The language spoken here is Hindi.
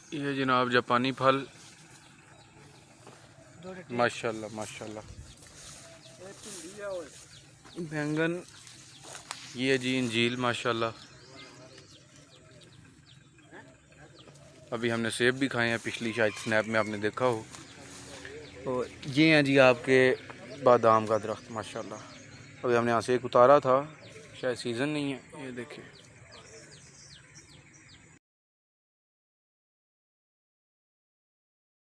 ये जनाब जापानी फल माशाल्लाह माशाल्लाह। बैंगन, ये जी इंजील माशाल्लाह। अभी हमने सेब भी खाए हैं, पिछली शायद स्नैप में आपने देखा हो। और ये हैं जी आपके बादाम का दरख्त माशाल्लाह। अभी हमने यहाँ से एक उतारा था, शायद सीज़न नहीं है, ये देखिए।